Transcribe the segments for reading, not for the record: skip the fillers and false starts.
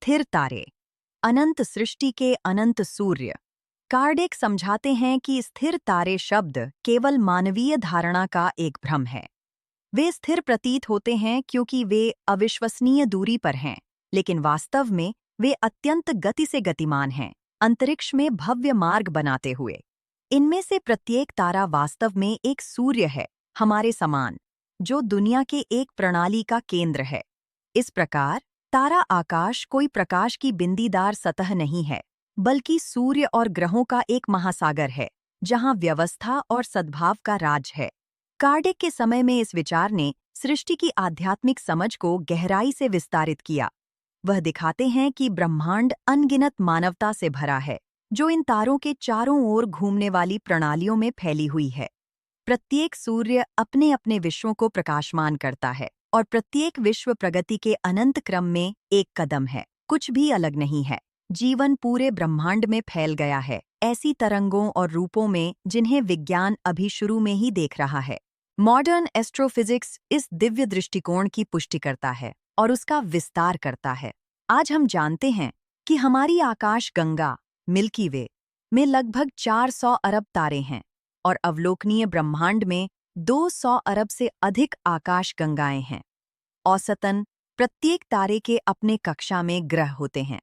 स्थिर तारे, अनंत सृष्टि के अनंत सूर्य। कार्डेक समझाते हैं कि स्थिर तारे शब्द केवल मानवीय धारणा का एक भ्रम है। वे स्थिर प्रतीत होते हैं क्योंकि वे अविश्वसनीय दूरी पर हैं, लेकिन वास्तव में वे अत्यंत गति से गतिमान हैं, अंतरिक्ष में भव्य मार्ग बनाते हुए। इनमें से प्रत्येक तारा वास्तव में एक सूर्य है, हमारे समान, जो दुनिया के एक प्रणाली का केंद्र है। इस प्रकार तारा आकाश कोई प्रकाश की बिंदीदार सतह नहीं है, बल्कि सूर्य और ग्रहों का एक महासागर है, जहां व्यवस्था और सद्भाव का राज है। कार्डेक के समय में इस विचार ने सृष्टि की आध्यात्मिक समझ को गहराई से विस्तारित किया। वह दिखाते हैं कि ब्रह्मांड अनगिनत मानवता से भरा है, जो इन तारों के चारों ओर घूमने वाली प्रणालियों में फैली हुई है। प्रत्येक सूर्य अपने अपने विश्वों को प्रकाशमान करता है, और प्रत्येक विश्व प्रगति के अनंत क्रम में एक कदम है। कुछ भी अलग नहीं है। जीवन पूरे ब्रह्मांड में फैल गया है, ऐसी तरंगों और रूपों में जिन्हें विज्ञान अभी शुरू में ही देख रहा है। मॉडर्न एस्ट्रोफिजिक्स इस दिव्य दृष्टिकोण की पुष्टि करता है और उसका विस्तार करता है। आज हम जानते हैं कि हमारी आकाश गंगा मिल्की वे में लगभग 400 अरब तारे हैं, और अवलोकनीय ब्रह्मांड में 200 अरब से अधिक आकाश गंगाएं हैं। औसतन प्रत्येक तारे के अपने कक्षा में ग्रह होते हैं।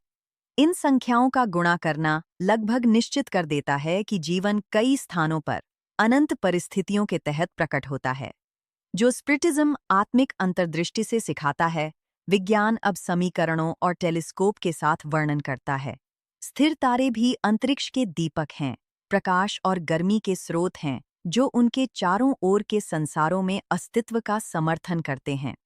इन संख्याओं का गुणा करना लगभग निश्चित कर देता है कि जीवन कई स्थानों पर अनंत परिस्थितियों के तहत प्रकट होता है। जो स्पिरिटिज्म आत्मिक अंतर्दृष्टि से सिखाता है, विज्ञान अब समीकरणों और टेलीस्कोप के साथ वर्णन करता है। स्थिर तारे भी अंतरिक्ष के दीपक हैं, प्रकाश और गर्मी के स्रोत हैं, जो उनके चारों ओर के संसारों में अस्तित्व का समर्थन करते हैं।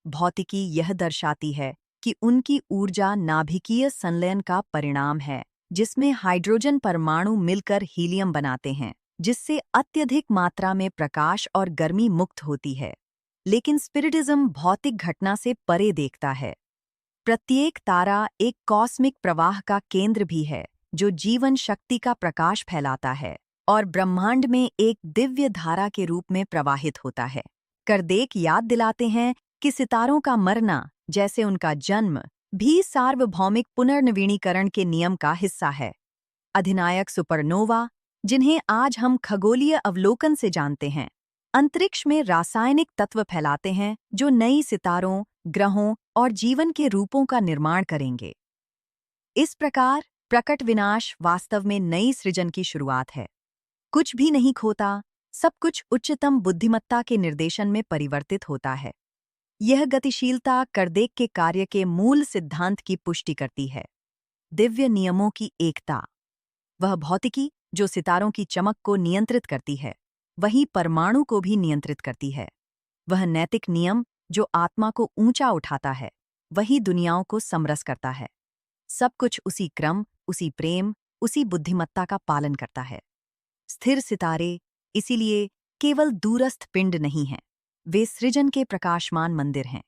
भौतिकी यह दर्शाती है कि उनकी ऊर्जा नाभिकीय संलयन का परिणाम है, जिसमें हाइड्रोजन परमाणु मिलकर हीलियम बनाते हैं, जिससे अत्यधिक मात्रा में प्रकाश और गर्मी मुक्त होती है। लेकिन स्पिरिटिज्म भौतिक घटना से परे देखता है। प्रत्येक तारा एक कॉस्मिक प्रवाह का केंद्र भी है, जो जीवन शक्ति का प्रकाश फैलाता है और ब्रह्मांड में एक दिव्य धारा के रूप में प्रवाहित होता है। कार्डेक याद दिलाते हैं कि सितारों का मरना, जैसे उनका जन्म, भी सार्वभौमिक पुनर्नवीनीकरण के नियम का हिस्सा है। अधिनायक सुपरनोवा, जिन्हें आज हम खगोलीय अवलोकन से जानते हैं, अंतरिक्ष में रासायनिक तत्व फैलाते हैं जो नई सितारों, ग्रहों और जीवन के रूपों का निर्माण करेंगे। इस प्रकार प्रकट विनाश वास्तव में नई सृजन की शुरुआत है। कुछ भी नहीं खोता, सब कुछ उच्चतम बुद्धिमत्ता के निर्देशन में परिवर्तित होता है। यह गतिशीलता कार्डेक के कार्य के मूल सिद्धांत की पुष्टि करती है। दिव्य नियमों की एकता। वह भौतिकी जो सितारों की चमक को नियंत्रित करती है, वही परमाणु को भी नियंत्रित करती है। वह नैतिक नियम जो आत्मा को ऊंचा उठाता है, वही दुनियाओं को समरस करता है। सब कुछ उसी क्रम, उसी प्रेम, उसी बुद्धिमत्ता का पालन करता है। स्थिर सितारे इसीलिए केवल दूरस्थ पिंड नहीं हैं, वे सृजन के प्रकाशमान मंदिर हैं।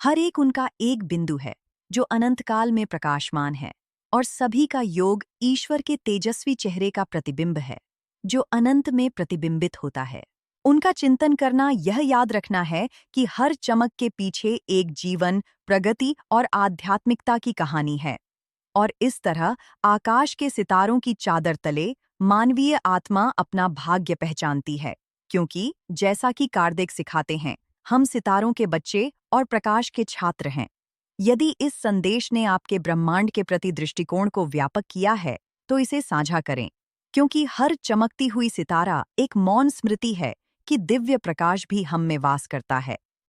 हर एक उनका एक बिंदु है जो अनंतकाल में प्रकाशमान है, और सभी का योग ईश्वर के तेजस्वी चेहरे का प्रतिबिंब है, जो अनंत में प्रतिबिंबित होता है। उनका चिंतन करना यह याद रखना है कि हर चमक के पीछे एक जीवन, प्रगति और आध्यात्मिकता की कहानी है। और इस तरह आकाश के सितारों की चादर तले मानवीय आत्मा अपना भाग्य पहचानती है, क्योंकि जैसा कि कार्डेक सिखाते हैं, हम सितारों के बच्चे और प्रकाश के छात्र हैं। यदि इस संदेश ने आपके ब्रह्मांड के प्रति दृष्टिकोण को व्यापक किया है, तो इसे साझा करें, क्योंकि हर चमकती हुई सितारा एक मौन स्मृति है कि दिव्य प्रकाश भी हम में वास करता है।